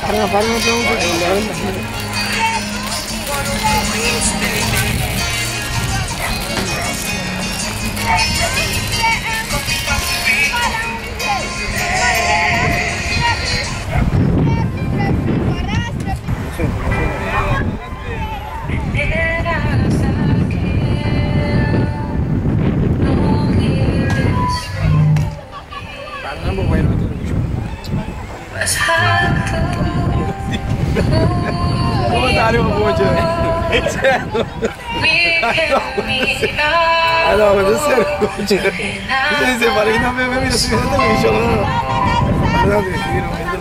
No, ma serio, se para ir a ver mi televisión, no. Guardate, io non vedo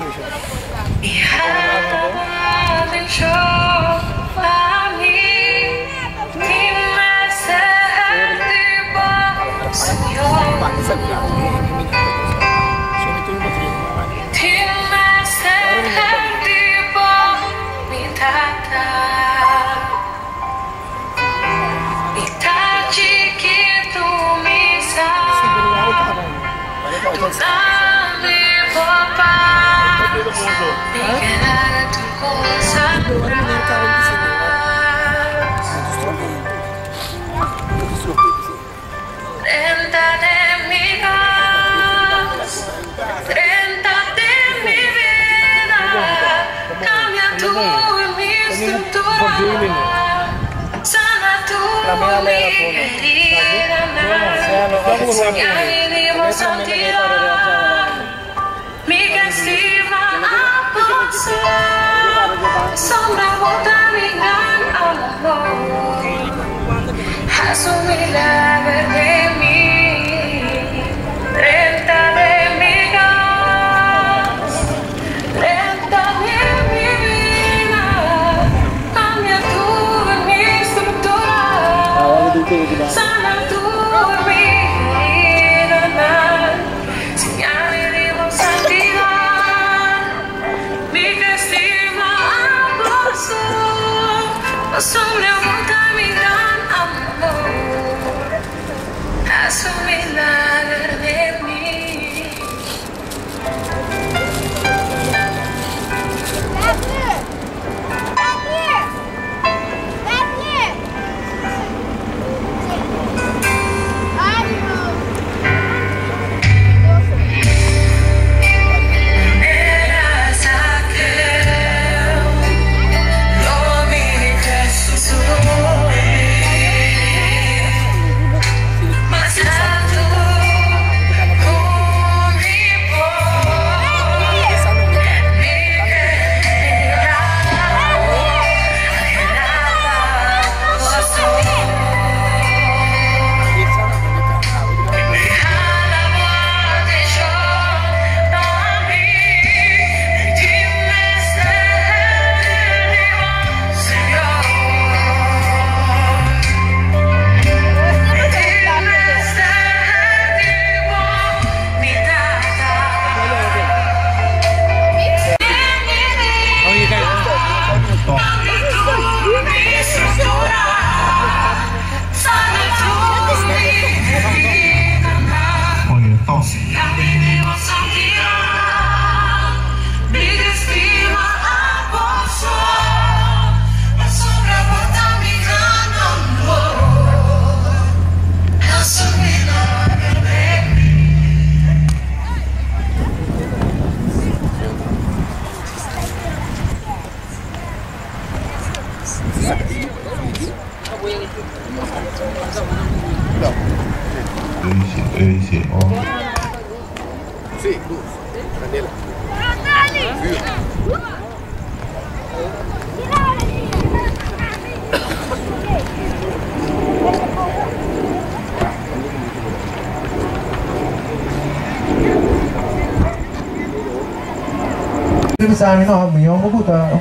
Sabe, não, minha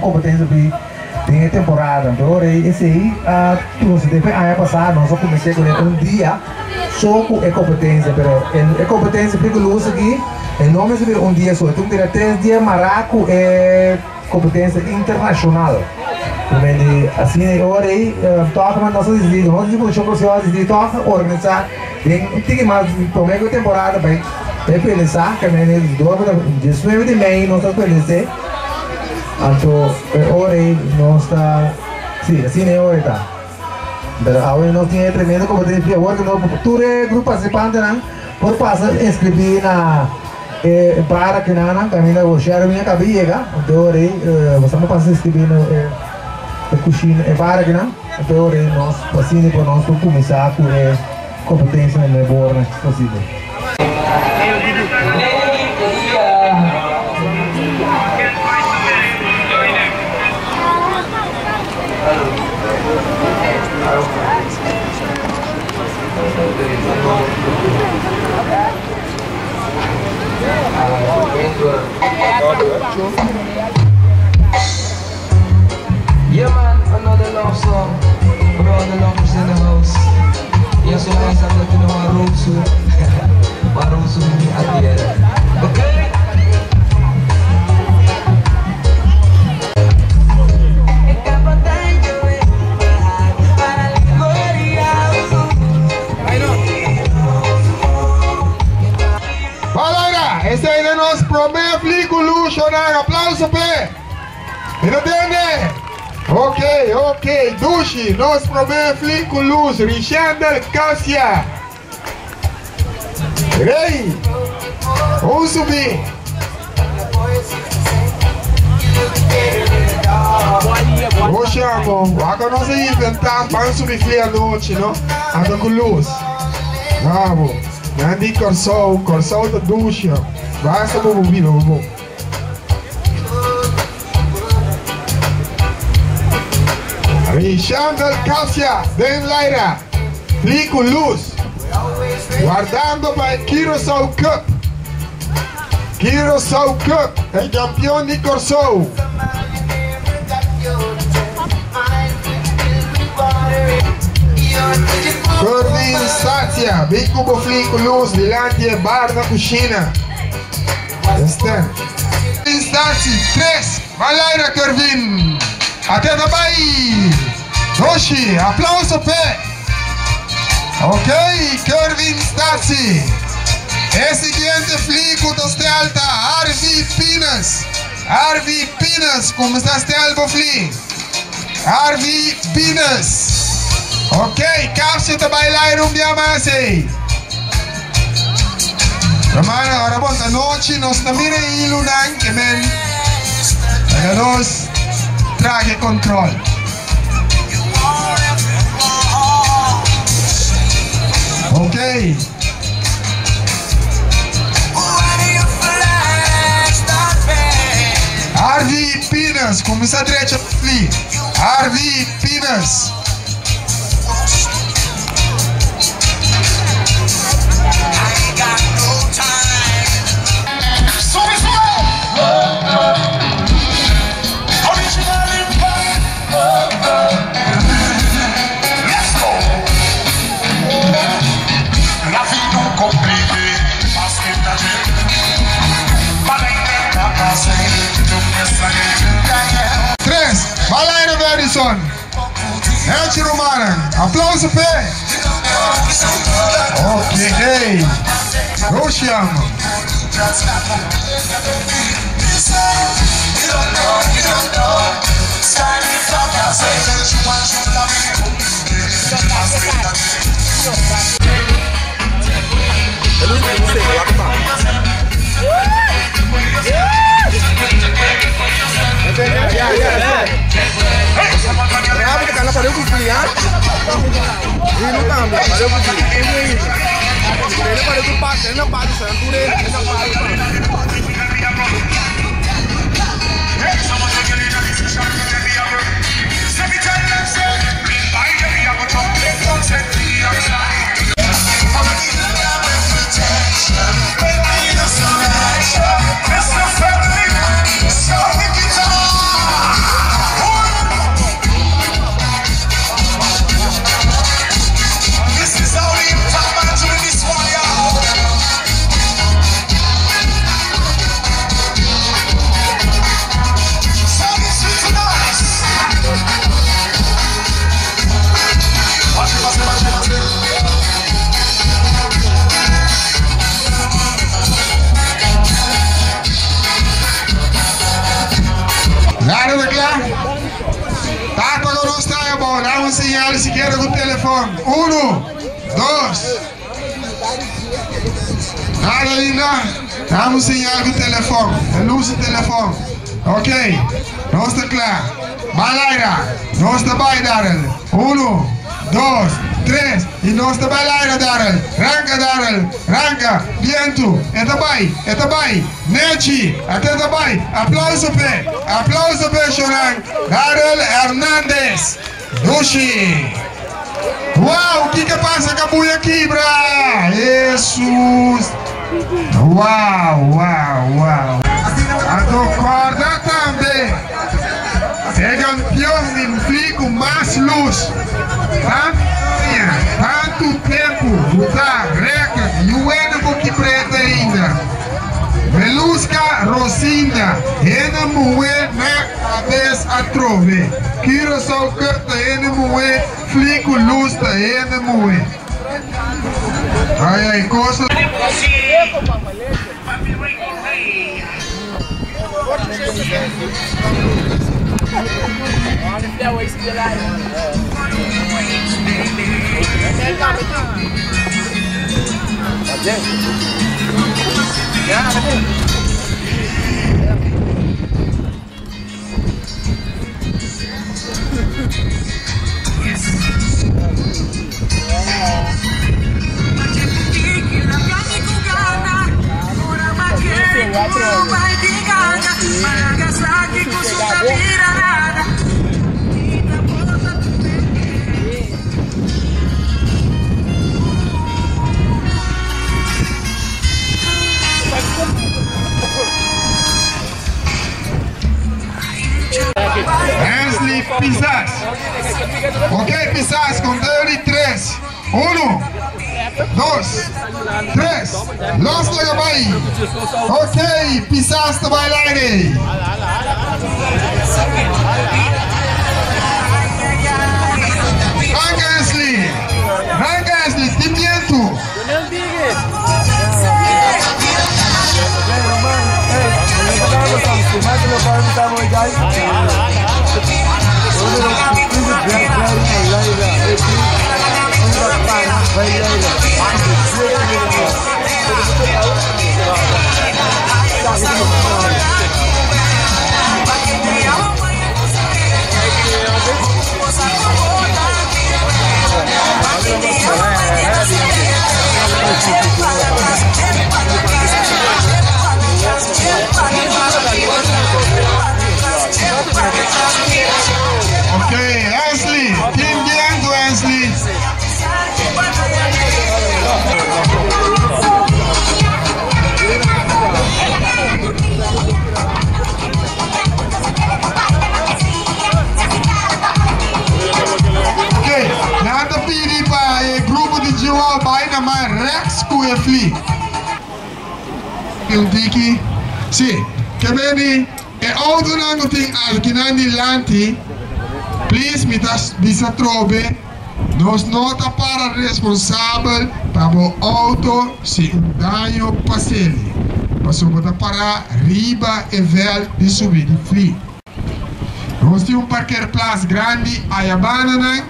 competência de temporada. Então, esse aí, trouxe depois ano passado, nós só comecei com dia, só com competência, mas a competência perigosa aqui, não é dia só, então tem 3 dias maraco é competência internacional. Assim, agora aí, toca mas nossas desligas, nós desenvolvemos as desligas, toca organizar, tem mais também com temporada, vai pensar que a gente 19 de maio nós vamos conhecer. Então, ora nós está, sim, assim é ora tá. Agora nós tinha tremendo competência, agora nós tudo grupo participante não, por passar inscrever na para que não caminha o share minha cabeça, então ora você não passa inscrever no cozinha para que não, então ora nós assim por nós começar com competência no melhor possível. Yeah man, another love song for all the lovers in the house. Yeah, so guys, I'm letting you know my road soon. My road soon at the end. Okay? Esse aí é nosso primeiro flico luxo, né? Aplauso, pé! Entende? Ok. Dushi, nosso primeiro flico luxo, Richandel Cassia. Rei! Vamos subir! Hoje, amor, agora nós inventamos para subir flia à noite, não? Agora com luz. Bravo! Nandi Corsol da Dushi. Basta vou ouvir, vou. Richandel Cassia, Den Laira, Flico Luz, guardando para Curaçao Cup. Curaçao Cup, el campeón de Corsol. Corvin Satia, vem com o Flico Luz, delante de bar na cozinha. Instante 3, Valaira Corvin, até da Bahia. Roshi, aplauso pé. Ok, Corvin Stasi. E seguinte flico dos alta, Arvi Pinas, como está este albo fli? Arvi Pinas. Ok, Capsi te bailar un día más. Hermano, ahora vamos a noche, nos también ilunan que men. Para nos traje control. Ok. Arvi Pinas, começa a direita ali. Arvi Pinas. Valaira Madison, Elche Romanen, aplauso pé. Ok, Roshiam. Karena pada kuliah, ini tambah pada kuliah. Ini pada kuliah, karena pada santure, karena esquerda, claro? Tá para não estar a bola. Dá uma señal esquerda com o telefone. 1, 2. Nada ainda. Dá uma señal com o telefone. A luz do telefone. Ok. Não está claro. Balaira. Não está bem, Darrell. 1, 2, 3. E não está balaira, Darrell. Ranca, Darrell. Ranca. Viento. É também. Nechi. Até também. Aplauso, Pé. Aplauso, Pé, Chorang. Darrell Hernandez. Dushi. Uau, o que passa com a buia aqui, bra? Jesus. Uau. A do corda também. É campeão de flico mais luz. Tanto tempo, lutar, recorde, e o Enamo que preta ainda. Velusca Rosinda, Enamo na cabeça a trove. Kira só canta Enamo, flico luz da Enamo. Ai, coisa. Hensley Pisas. Ok, Pisas, conteo de 3. 1, 2, 3. Los Lagabay. Ok, Pisas to bailar. Ranca Hensley, Timiento. Ok, Hensley, team viendo Hensley. Ok, nada pedir para o grupo de João Baina, mas Rex com o Fli. Eu digo, sim, que bem, é outro não tem alquinando lanti. Please, me dá trove. Nós nota para responsável para o auto se dano passele. Mas botar para riba e vel de subir de fli. Nós temos parqueirplaats grande a banana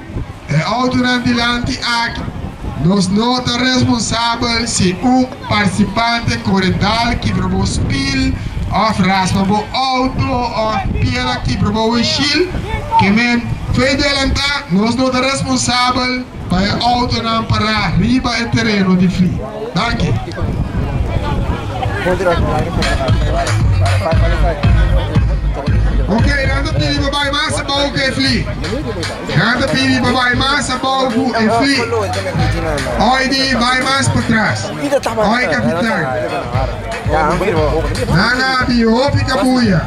e auto delante aqui. Nós nota responsável se participante corredal que provo spil of raspa o auto of piela que provo schil que men fedelanta nós nota responsável para auto não para riba e terreno de fli. Danke. Ok, anda pili babai massa bau que fli. Anda pili babai massa bau que fli. Oi di vai mais para trás. Oi capitão. Nana bio fica buia.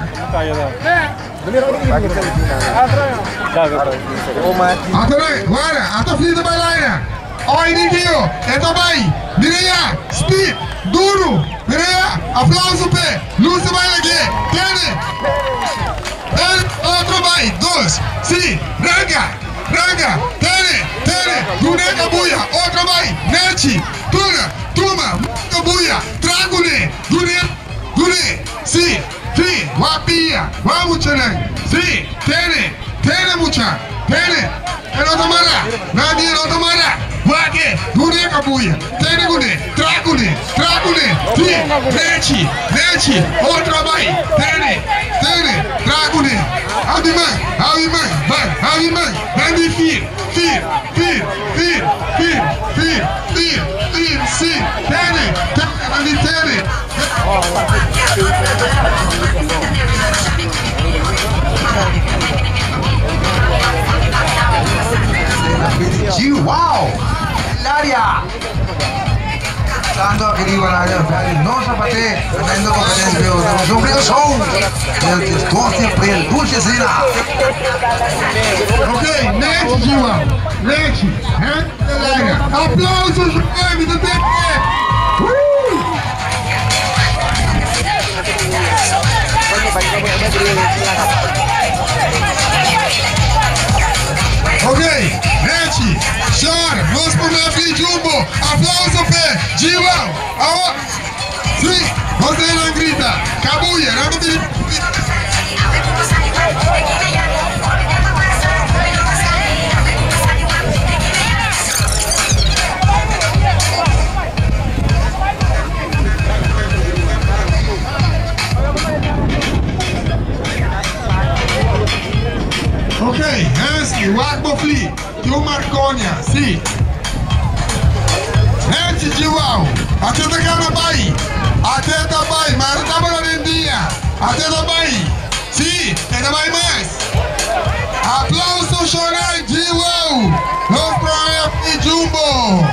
Atore, guarda, ato fli da bailaina. Oi di Dio, e também. Mireia, speed, duro. Mireia, aplauso pé. Luz de baila aqui. Tiene. Outro vai, 2, sim, ranga, tere, duneca buia, outro vai, nete, tuma, buia, tragune, dune, sim, wapia, vamos tchanan, sim, Jiwa, Tene, Elotomara, Nadi Elotomara, Wake, Gune Kabuya, Tene Gune, Trakune, Ti, Nechi, outra vai, Tene, Trakune, Aviman, Nandi Fir, sim, Tene, Nandi Tene. Wow! Ilaria! Tanto a querida Ilaria, no zapate, andando con el envío de los hombres show, el 12 de abril, dulce cena. Ok, next Jiwa, next, Ilaria. Aplausos, Jaime, do TT! Ok, Nete, chora, vamos pro meu filho Jumbo, aplauso pé, Jiwa, aô, sim, você não grita, Kabuya, não me... Ok, Hanski, Wakbofli, Tio Marconia, sim. Hanski, Jiwau, até da cara bai, até da bai, mas não tá para vendinha, até da bai, sim, é da bai mais. Aplauso, Shorai, Jiwau, los proyectos Jumbo.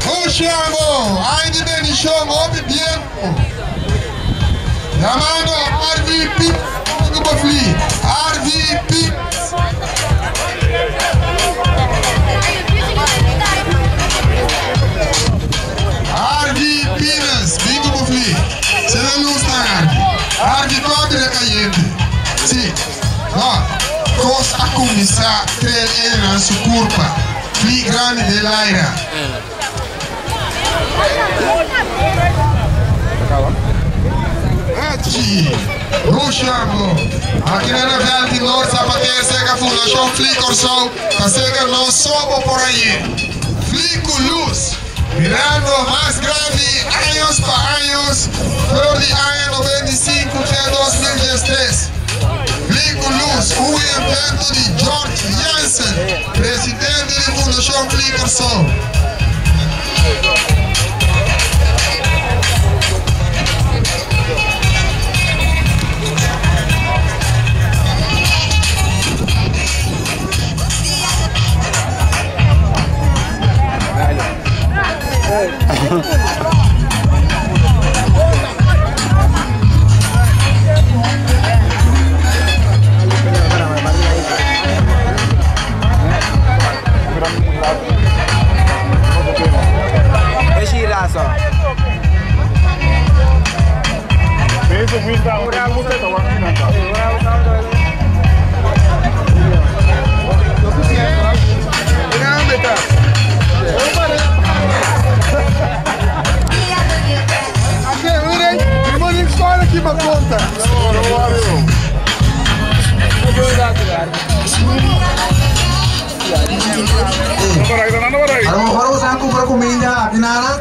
O chamo, ainda bem chamo, ouve tempo. Llamando RVP. RVP RVP Bingo Bufli se não luz na RV pode recaiente sim ó coisa a começar três na sua curva Fli grande de Laira Rushamo, aqui na novela de Norte Zapateiro Sega Fundação Flico Sol, tá Sega não sobe por aí. Flico Luz, virando mais grande, anos para anos, flor de ano 95 até 2013. Flico Luz, evento de George Jansen, presidente da Fundação Flico Sol.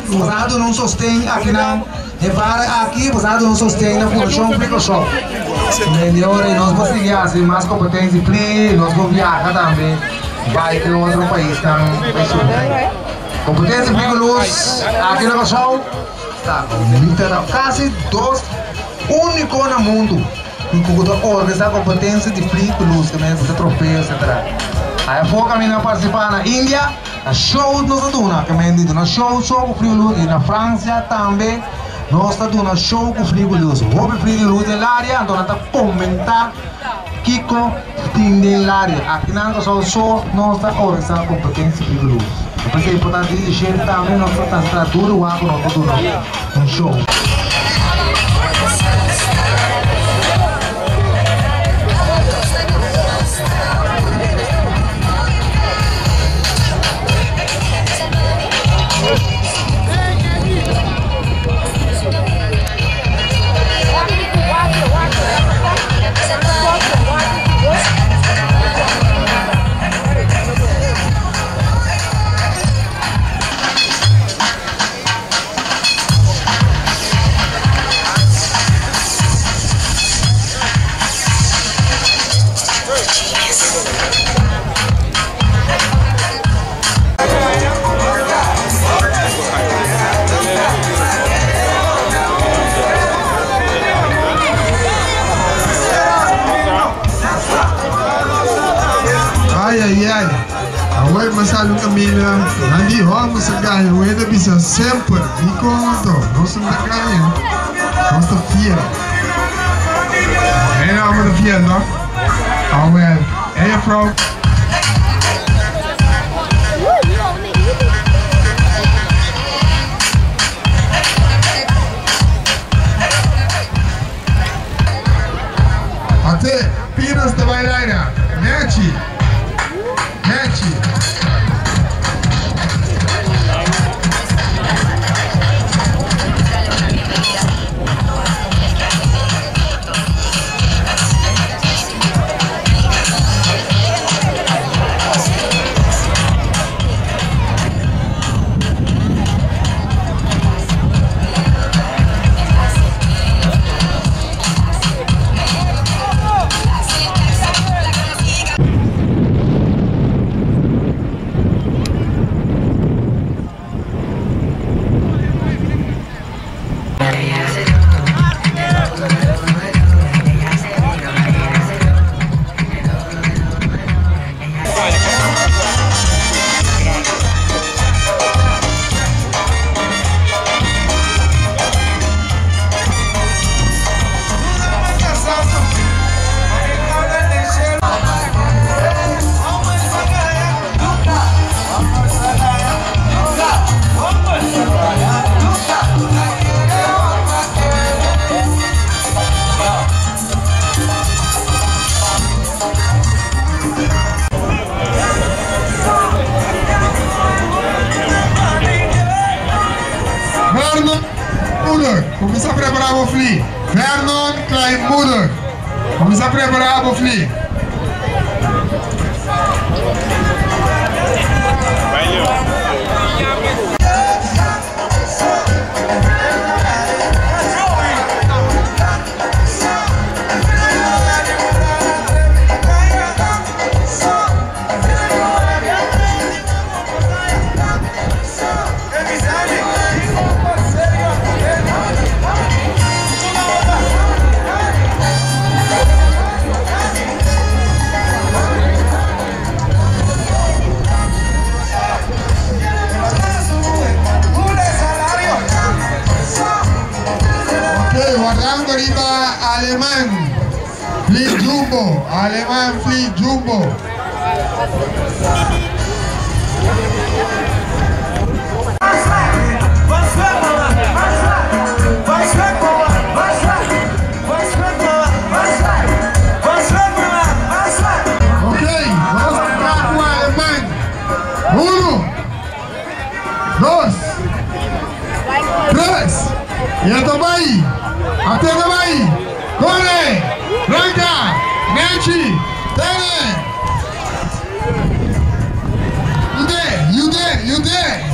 Usado não sustém aqui na aqui usado não sustém na Fundação Flico Show. Melhor e nós vamos seguir assim mais competência e nós vamos viajar também vai para outro país também. Competência Flico Luz aqui na show tá literal quase dos único no mundo que organiza competência de Flico Luz também você troféu etc. Aí foca a minha participar na Índia. A show nós estamos dando, que me diz, na show com Flico Luz e na França também nós estamos dando show com Flico Luz. O Flico Luz da área, então nós estamos comentar Kiko tem da área. Aqui na nossa show nós estamos organizando competência Flico Luz. Por isso é importante dizer também nós estamos tratando o ato nós estamos dando um show. Ai, ai, ai. Awai masalu kamina. Nandi homo sa ganha. Ueda bisa sempre. Iko to. Nossa na ganha. Nossa fiel. En nou met de fiel, no? Alweer. En je vrouw. Ate, Piras de bailarina. Nechi. Nechi. Vamos a preparar o fli. Vernon Kleinmoeder. Vamos a preparar o fli. Guardando arriba alemán, Fleet Jumbo, alemán Fleet Jumbo. Ok, vamos a entrar con alemán. 1, 2, 3. Y esto va ahí. Atenda aí! Corre! Branca! Nechi! Tene!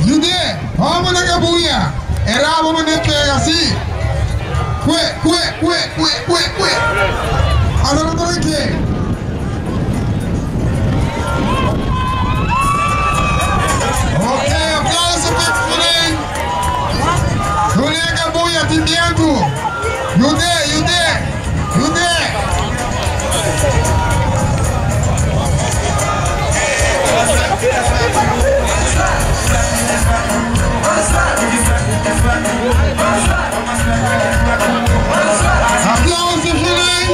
You there! Vamos na cabuia! Era vamos na pega assim! Cue! Agora não aqui! Ok, aplauso para o Fulém! Fulém a cabuia atendendo! You there! Aplausos, Fulém!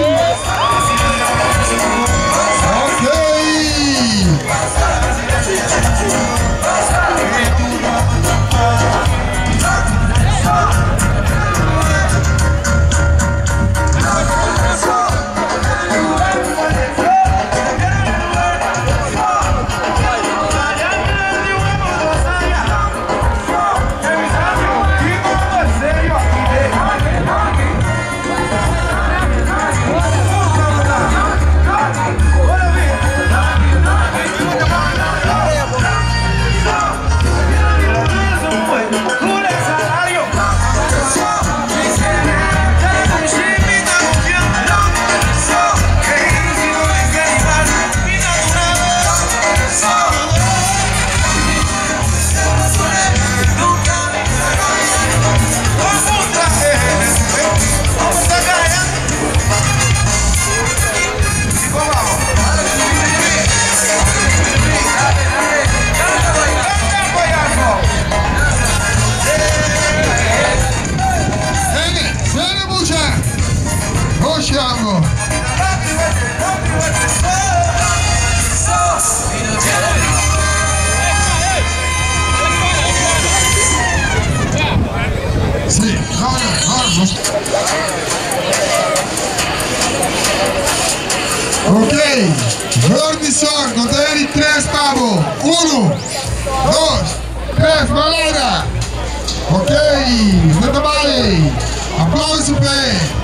Ok, Rodnison, container 3, Pablo. 1, 2, 3, Malera. Ok, muito bem. Aplauso para ele.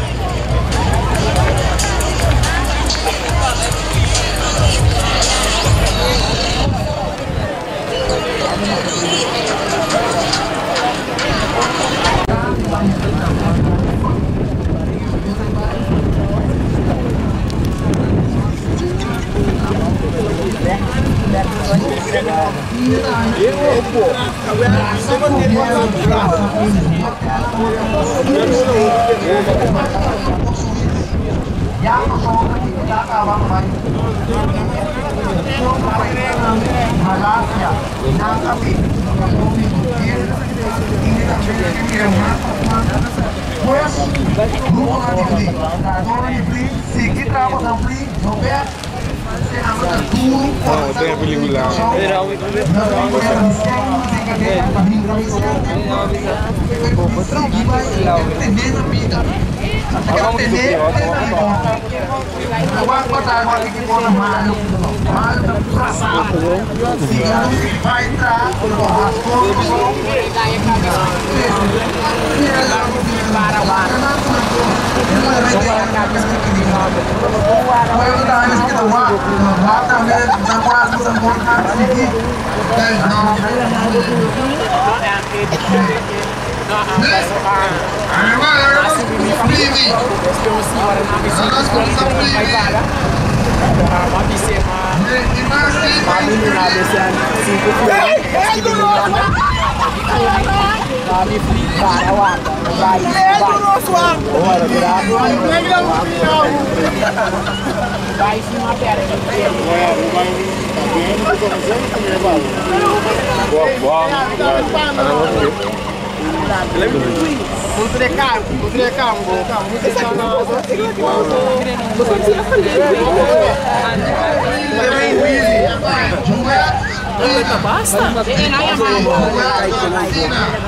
Basta.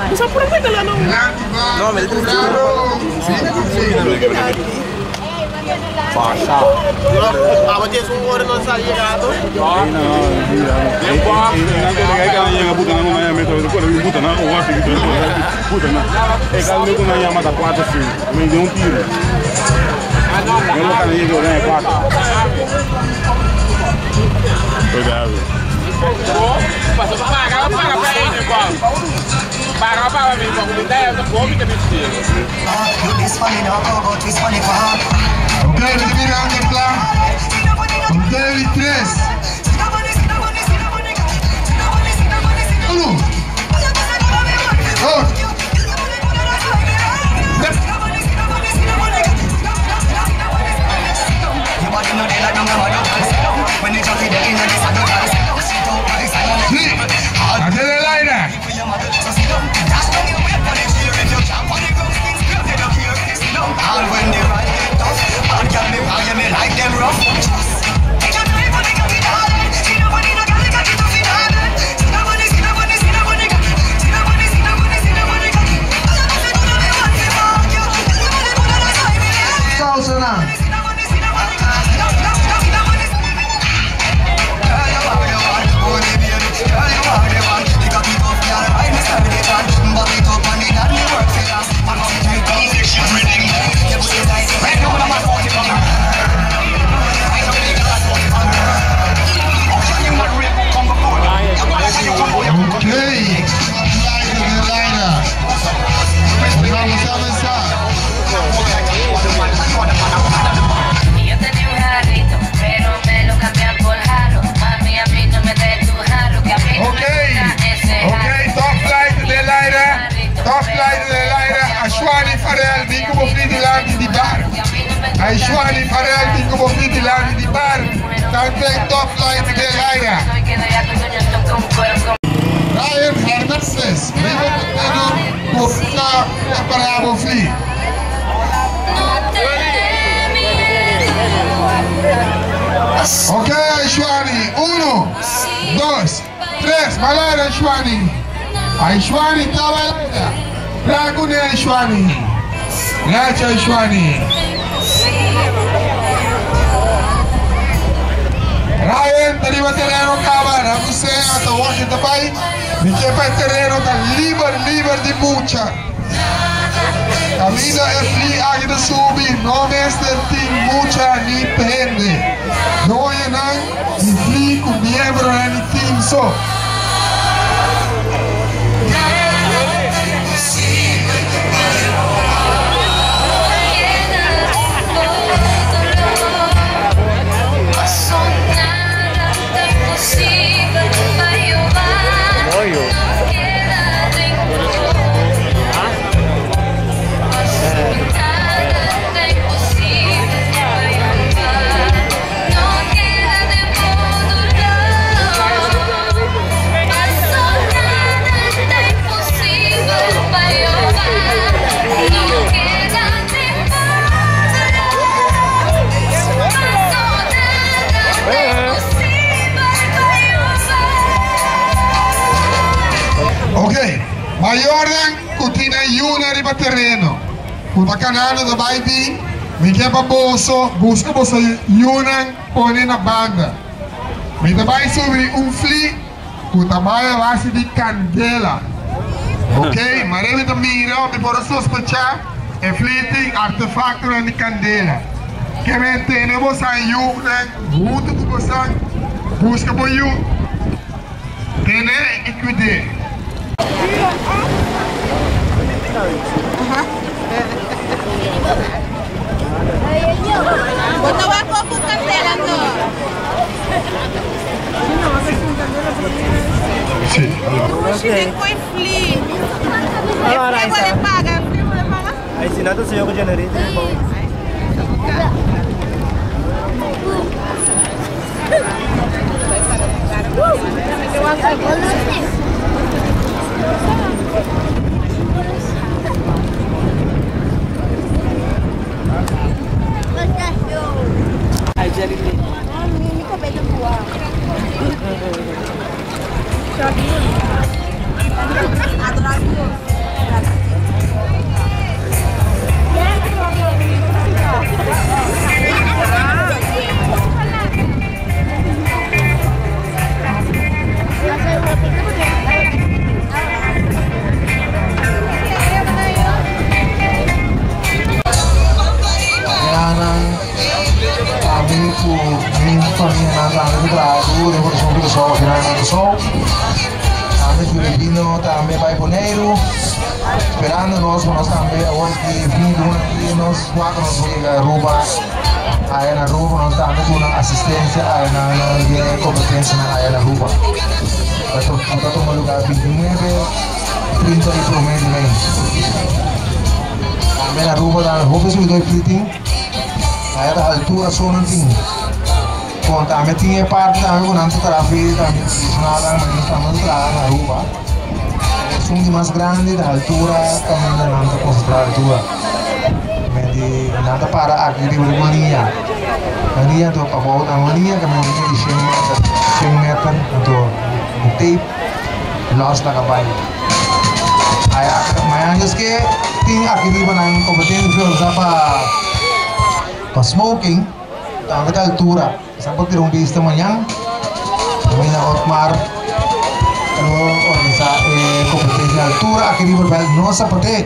Bisa pura ka lang. No, me Pasha. Apa dia semua orang non saja gato? Ok, mirando el plan. Container 3. 1, 2. Aishwani Farel di como Fitilani di Bar, también top line de Laira. Ryan Hernandez, vivo por para Abofli. Ok, Aishwani, 1, 2, 3, Malera Aishwani. Aishwani estaba Laira. Dragune Aishwani. Gracias Aishwani. terreno tan liber de mucha. Camina e fli aqui da subi, não este tem mucha ni pende. Não é não, e fli com membro ni team só. Mayorang kutina yuna riba terreno. Punta canano da baby, mi chiama bosso, busca bosso yunang pone na banda. Mi dabai sobre fli, punta maya base di candela. Ok, marevi da mira, mi poro sospechar, e fliting artefacto di candela. Que me tiene bossa yunang, junto com bossa, busca bo yu, tiene e cuide. Botava pouco candela, não? Sim. Hoje foi fli. Agora ele paga. Aí se nada se eu generei, também vai poneiro, esperando nós também hoje vindo nós quatro nós vamos roubar aí na roupa nós também temos assistência aí na competência aí na roupa para tomar lugar 29 30 e promedio também na roupa da roupa subiu dois fliting aí da altura só não tem quando também tinha parte também com nanti terapi também nada mas estamos na roupa de mais grande da altura também não nada concentrar altura mas nada para aqui de mania do pavão da mania que me diz 100 metros do tape lost da cabai aí mas que tem aqui de banang competência para smoking da altura sampai di rumah vista manhã também na Otmar organizar competência altura aqui em Ribeirão não seperti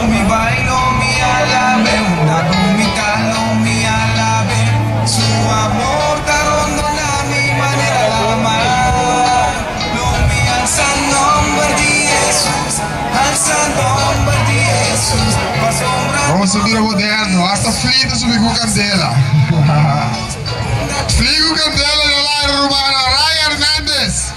We buy subire moderno, hasta flita subir com candela. Fligo candela no lar romana, Ray Hernandez.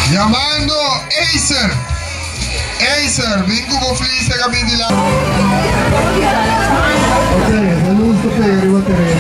Chiamando Acer, vinco con Felice capiti là. Ok, è giusto per rivoltare.